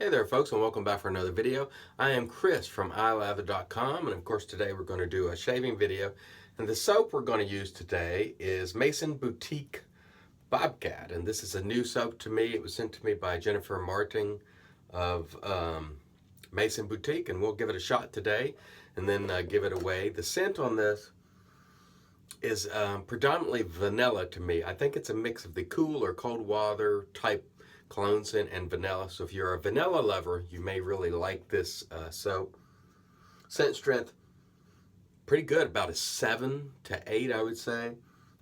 Hey there folks, and welcome back for another video. I am Chris from ilather.com, and of course today we're going to do a shaving video. And the soap we're going to use today is Mason Boutique Bobcat, and this is a new soap to me. It was sent to me by Jennifer Martin of Mason Boutique, and we'll give it a shot today and then give it away. The scent on this is predominantly vanilla to me. I think it's a mix of the cool or cold water type cologne scent and vanilla. So if you're a vanilla lover, you may really like this soap. Scent strength, pretty good, about a 7 to 8, I would say.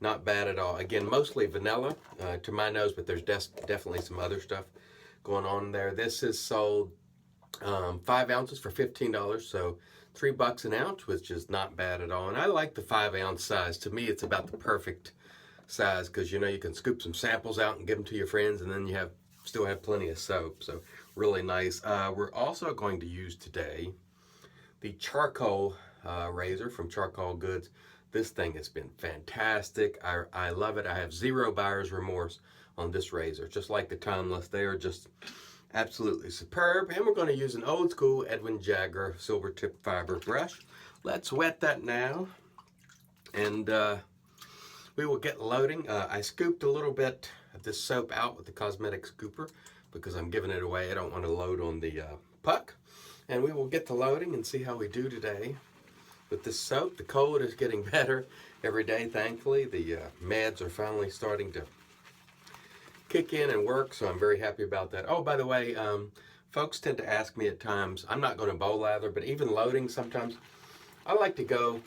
Not bad at all. Again, mostly vanilla to my nose, but there's definitely some other stuff going on there. This is sold 5 ounces for $15, so $3 an ounce, which is not bad at all. And I like the 5-ounce size. To me, it's about the perfect size because you know you can scoop some samples out and give them to your friends, and then you still have plenty of soap. So really nice. We're also going to use today the charcoal razor from Charcoal Goods. This thing has been fantastic. I love it. I have zero buyer's remorse on this razor. Just like the Timeless, they are just absolutely superb. And we're going to use an old school Edwin Jagger silver tip fiber brush. Let's wet that now, and we will get loading. I scooped a little bit of this soap out with the cosmetic scooper because I'm giving it away. I don't want to load on the puck. And we will get to loading and see how we do today with this soap. The cold is getting better every day, thankfully. The meds are finally starting to kick in and work, so I'm very happy about that. Oh, by the way, folks tend to ask me at times, I'm not going to bow lather, but even loading sometimes, I like to go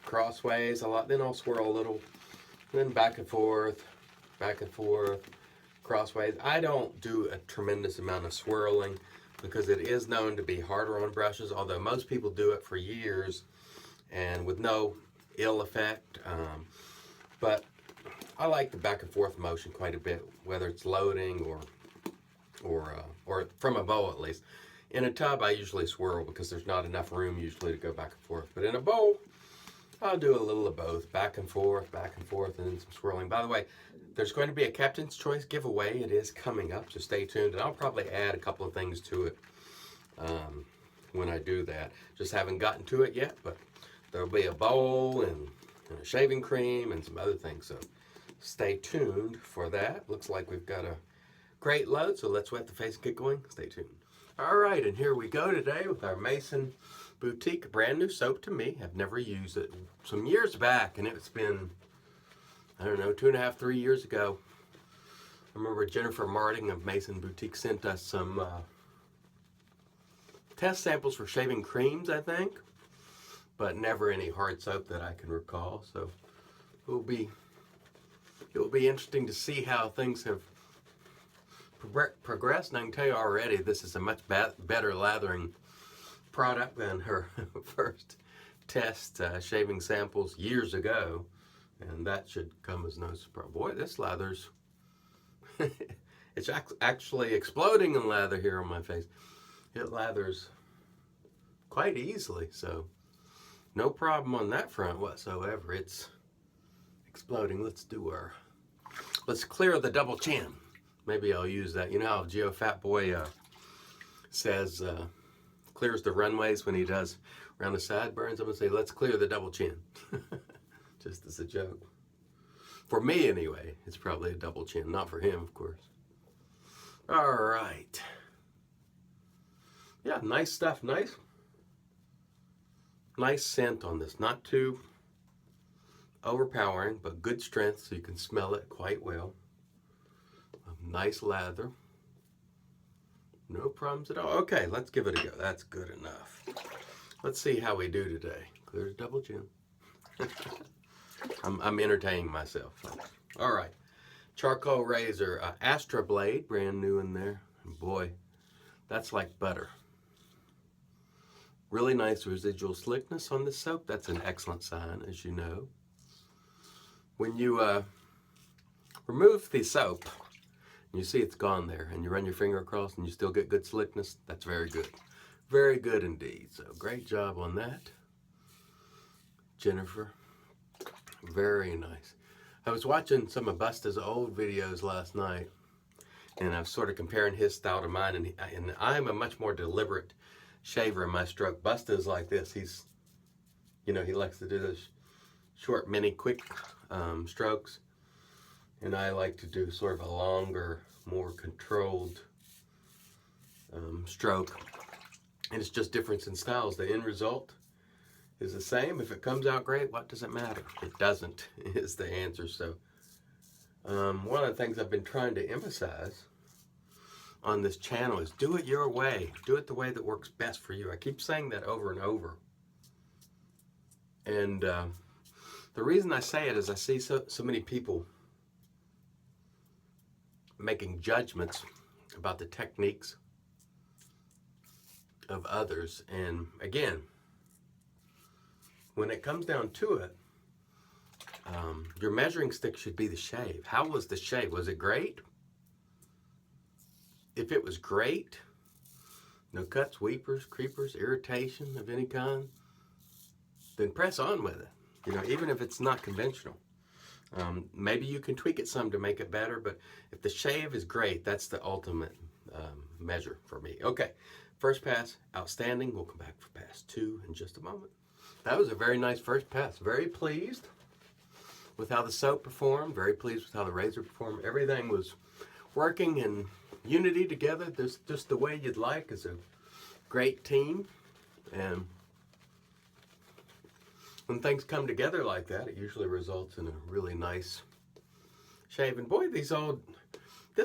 crossways a lot, then I'll swirl a little, then back and forth, crossways. I don't do a tremendous amount of swirling because it is known to be harder on brushes, although most people do it for years and with no ill effect. But I like the back and forth motion quite a bit, whether it's loading or from a bowl at least. In a tub, I usually swirl because there's not enough room usually to go back and forth. But in a bowl, I'll do a little of both, back and forth, and then some swirling. By the way, there's going to be a Captain's Choice giveaway. It is coming up, so stay tuned. And I'll probably add a couple of things to it when I do that. Just haven't gotten to it yet, but there'll be a bowl and a shaving cream and some other things. So stay tuned for that. Looks like we've got a great load, so let's wet the face and get going. Stay tuned. All right, and here we go today with our Mason Boutique, brand new soap to me. I've never used it. Some years back, and it's been, I don't know, 2.5, 3 years ago. I remember Jennifer Martin of Mason Boutique sent us some test samples for shaving creams, I think, but never any hard soap that I can recall. So it will be interesting to see how things have progressed. And I can tell you already, this is a much better lathering product than her first test shaving samples years ago, and that should come as no surprise. Boy, this lather's it's actually exploding in lather here on my face. It lathers quite easily, so no problem on that front whatsoever. It's exploding. Let's clear the double chin. Maybe I'll use that. You know how Geo Fat Boy says clears the runways when he does around the sideburns? I'm gonna say let's clear the double chin. Just as a joke. For me anyway, it's probably a double chin. Not for him, of course. All right. Yeah, nice stuff. Nice scent on this. Not too overpowering, but good strength, so you can smell it quite well. A nice lather. No problems at all. Okay, let's give it a go. That's good enough. Let's see how we do today. Clear the double chin. I'm entertaining myself. All right. Charcoal razor, Astra blade, brand new in there. And boy, that's like butter. Really nice residual slickness on this soap. That's an excellent sign, as you know. When you remove the soap, you see it's gone there, and you run your finger across and you still get good slickness, that's very good. Very good indeed. So great job on that, Jennifer. Very nice. I was watching some of Busta's old videos last night, And I was sort of comparing his style to mine, and I'm a much more deliberate shaver in my stroke. Busta is like this. He's, he likes to do those short, mini, quick strokes. And I like to do sort of a longer, more controlled stroke. And it's just difference in styles. The end result is the same. If it comes out great, what does it matter? It doesn't, is the answer. So one of the things I've been trying to emphasize on this channel is do it your way. Do it the way that works best for you. I keep saying that over and over. And the reason I say it is I see so many people making judgments about the techniques of others. And again, when it comes down to it, your measuring stick should be the shave. How was the shave? Was it great? If it was great, no cuts, weepers, creepers, irritation of any kind, then press on with it. Even if it's not conventional. Maybe you can tweak it some to make it better, but if the shave is great, that's the ultimate measure for me. Okay, first pass, outstanding. We'll come back for pass 2 in just a moment. That was a very nice first pass. Very pleased with how the soap performed. Very pleased with how the razor performed. Everything was working in unity together. This just the way you'd like. As a great team. And when things come together like that, it usually results in a really nice shave. And boy, this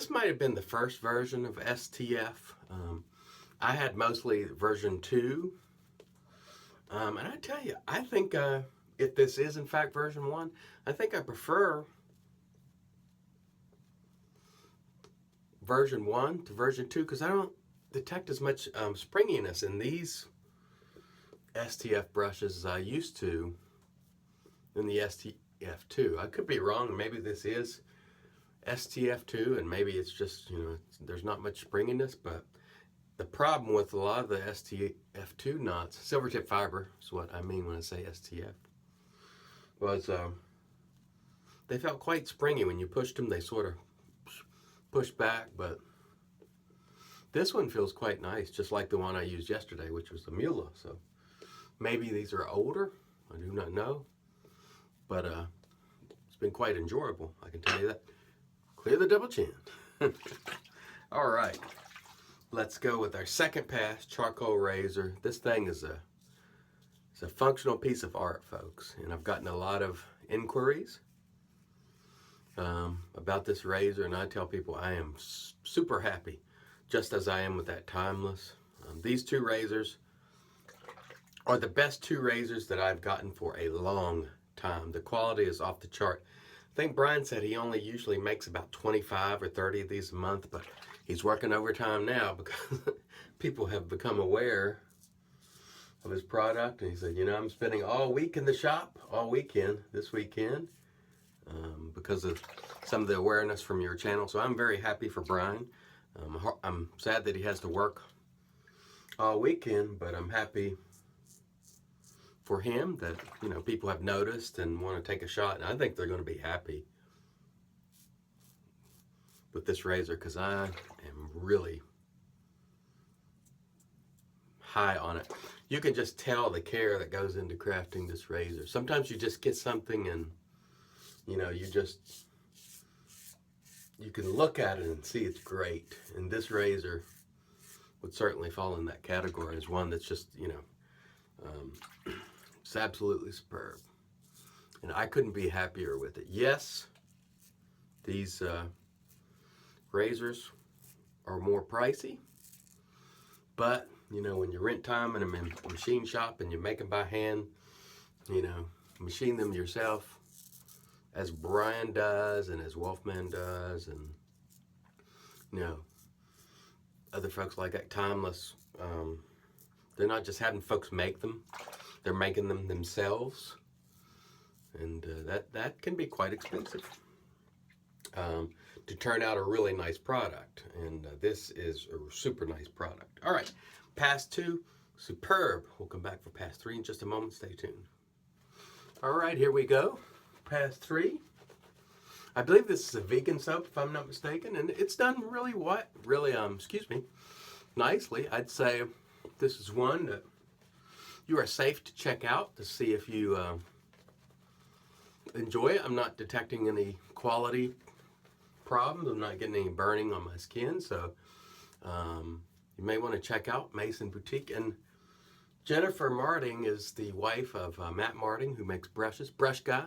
might have been the first version of STF. I had mostly version 2. And I tell you, I think if this is in fact version 1, I think I prefer version 1 to version 2 because I don't detect as much springiness in these STF brushes as I used to in the STF 2. I could be wrong. Maybe this is STF 2 and maybe it's just, there's not much springiness, but the problem with a lot of the STF 2 knots, silver tip fiber is what I mean when I say STF, was they felt quite springy. When you pushed them, they sort of pushed back, but this one feels quite nice, just like the one I used yesterday, which was the Mula. So maybe these are older, I do not know, but it's been quite enjoyable, I can tell you that. Clear the double chin. All right, let's go with our second pass, charcoal razor. This thing is it's a functional piece of art, folks, and I've gotten a lot of inquiries about this razor, and I tell people I am super happy, just as I am with that Timeless. These two razors are the best 2 razors that I've gotten for a long time. The quality is off the chart. I think Brian said he only usually makes about 25 or 30 of these a month, but he's working overtime now because people have become aware of his product. And he said, I'm spending all week in the shop, all weekend, this weekend, because of some of the awareness from your channel. So I'm very happy for Brian. I'm sad that he has to work all weekend, but I'm happy for him that, people have noticed and want to take a shot. And I think they're going to be happy with this razor because I am really high on it. You can just tell the care that goes into crafting this razor. Sometimes you just get something and, you can look at it and see it's great. And this razor would certainly fall in that category as one that's just, it's absolutely superb. And I couldn't be happier with it. Yes, these razors are more pricey, but, when you rent time in a machine shop and you make them by hand, machine them yourself, as Brian does and as Wolfman does, and, other folks like that, Timeless, they're not just having folks make them, they're making them themselves, and that can be quite expensive to turn out a really nice product, and this is a super nice product. All right, pass 2, superb. We'll come back for pass 3 in just a moment. Stay tuned. All right, here we go. Pass 3. I believe this is a vegan soap, if I'm not mistaken, and it's done really, nicely. I'd say this is one that you are safe to check out to see if you enjoy it. I'm not detecting any quality problems. I'm not getting any burning on my skin, so you may want to check out Mason Boutique. And Jennifer Marting is the wife of Matt Marting, who makes brushes, brush guy.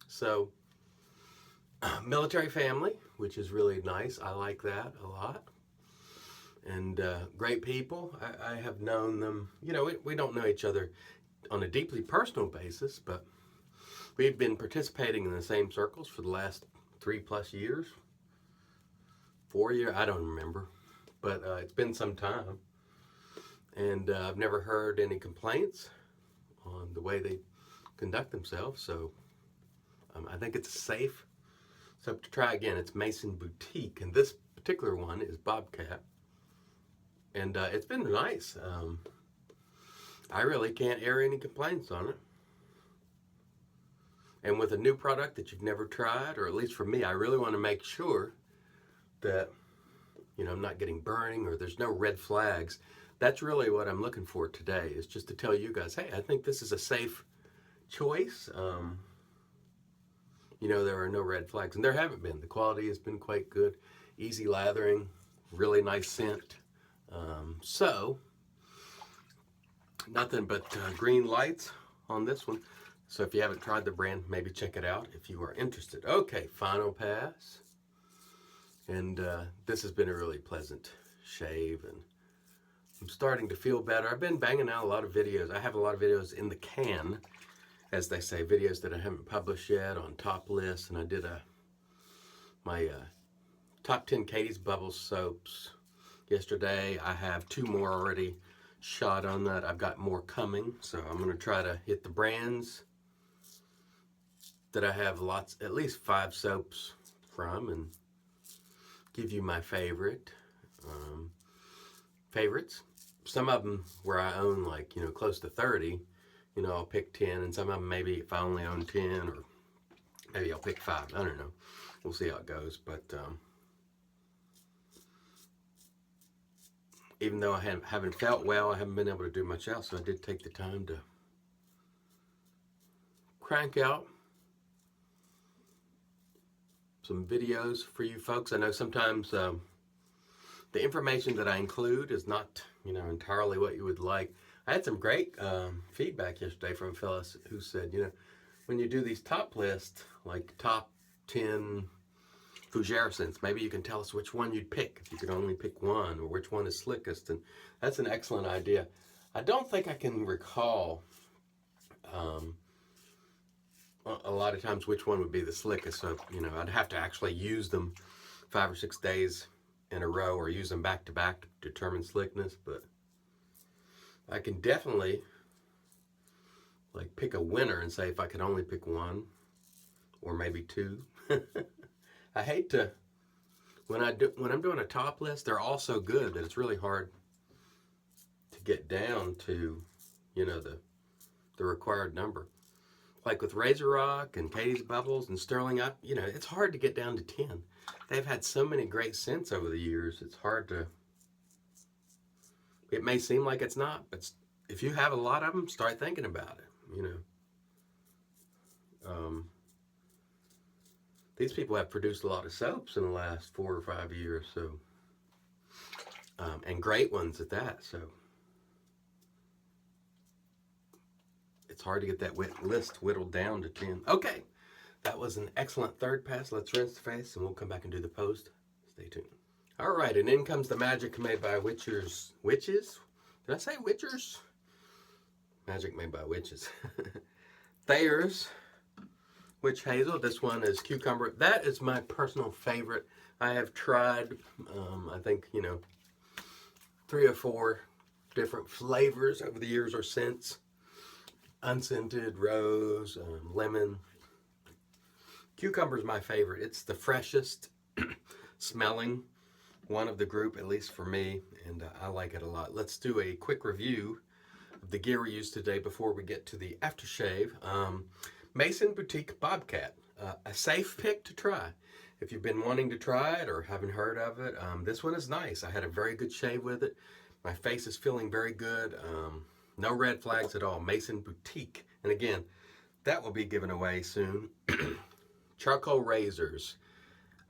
So military family, which is really nice. I like that a lot. And great people. I have known them, we don't know each other on a deeply personal basis, but we've been participating in the same circles for the last 3+ years. 4 years, I don't remember, but it's been some time. And I've never heard any complaints on the way they conduct themselves, so I think it's safe. So to try again, it's Mason Boutique, and this particular one is Bobcat. And it's been nice. I really can't air any complaints on it. And with a new product that you've never tried, or at least for me, I really want to make sure that, I'm not getting burning or there's no red flags. That's really what I'm looking for today, is just to tell you guys, hey, I think this is a safe choice. There are no red flags, and there haven't been. The quality has been quite good. Easy lathering, really nice scent. So, nothing but green lights on this one. So if you haven't tried the brand, maybe check it out if you are interested. Okay, final pass. And this has been a really pleasant shave, and I'm starting to feel better. I've been banging out a lot of videos. I have a lot of videos in the can, as they say, videos that I haven't published yet on top lists. And I did my top 10 Katie's Bubbles soaps yesterday. I have 2 more already shot on that. I've got more coming, so I'm going to try to hit the brands that I have at least 5 soaps from, and give you my favorites. Some of them where I own close to 30, I'll pick 10, and some of them maybe if I only own 10, or maybe I'll pick 5. I don't know. We'll see how it goes. But even though I haven't felt well, I haven't been able to do much else, so I did take the time to crank out some videos for you folks. I know sometimes the information that I include is not, entirely what you would like. I had some great feedback yesterday from a fellow who said, when you do these top lists, like top 10 fougere scents, maybe you can tell us which one you'd pick if you could only pick one, or which one is slickest. And that's an excellent idea. I don't think I can recall a lot of times which one would be the slickest. So, I'd have to actually use them 5 or 6 days in a row, or use them back to back to determine slickness. But I can definitely pick a winner and say if I could only pick one, or maybe 2. I hate to, when I'm doing a top list, they're all so good that it's really hard to get down to, the required number. Like with Razor Rock and Katie's Bubbles and Stirling, it's hard to get down to 10. They've had so many great scents over the years. It's hard to, it may seem like it's not, but if you have a lot of them, start thinking about it, These people have produced a lot of soaps in the last 4 or 5 years, so, and great ones at that, so it's hard to get that list whittled down to 10. Okay, that was an excellent third pass. Let's rinse the face, and we'll come back and do the post. Stay tuned. All right, and in comes the magic made by witches. Did I say witchers? Magic made by witches. Thayer's Witch Hazel. This one is cucumber. That is my personal favorite. I have tried, I think, 3 or 4 different flavors over the years or scents. Unscented, rose, lemon. Cucumber is my favorite. It's the freshest smelling one of the group, at least for me, and I like it a lot. Let's do a quick review of the gear we used today before we get to the aftershave. Mason Boutique Bobcat. a safe pick to try. If you've been wanting to try it or haven't heard of it, this one is nice. I had a very good shave with it. My face is feeling very good. No red flags at all. Mason Boutique. And again, that will be given away soon. Charcoal razors.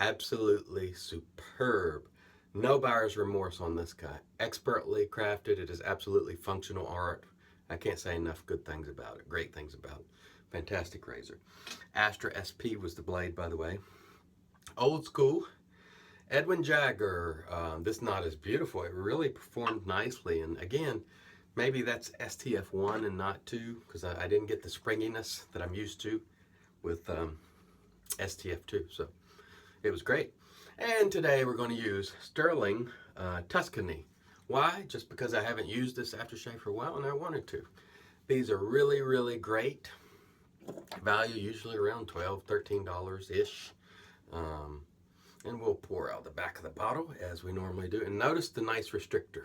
Absolutely superb. No buyer's remorse on this guy. Expertly crafted. It is absolutely functional art. I can't say enough good things about it. Great things about it. Fantastic razor. Astra SP was the blade, by the way. Old school. Edwin Jagger. This knot is beautiful. It really performed nicely. And again, maybe that's STF 1 and not 2, because I didn't get the springiness that I'm used to with STF 2. So it was great. And today we're going to use Stirling Tuscany. Why? Just because I haven't used this aftershave for a while and I wanted to. These are really, really great. Value usually around $12, $13-ish. And we'll pour out the back of the bottle as we normally do. And notice the nice restrictor.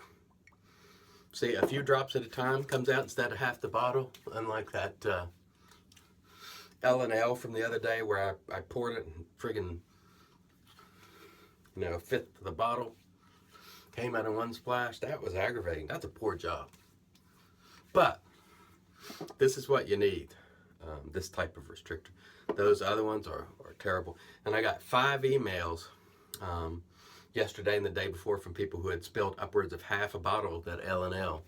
See, a few drops at a time comes out instead of half the bottle. Unlike that L&L from the other day where I poured it and friggin', a fifth of the bottle came out in one splash. That was aggravating. That's a poor job. But this is what you need. This type of restrictor. Those other ones are terrible. And I got 5 emails yesterday and the day before from people who had spilled upwards of half a bottle of that L&L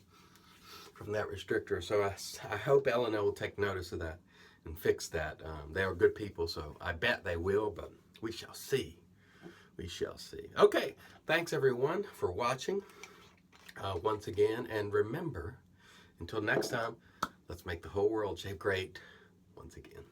from that restrictor. So I hope L&L will take notice of that and fix that. They are good people, so I bet they will, but we shall see. We shall see. Okay, thanks everyone for watching once again. And remember, until next time, let's make the whole world shave great once again.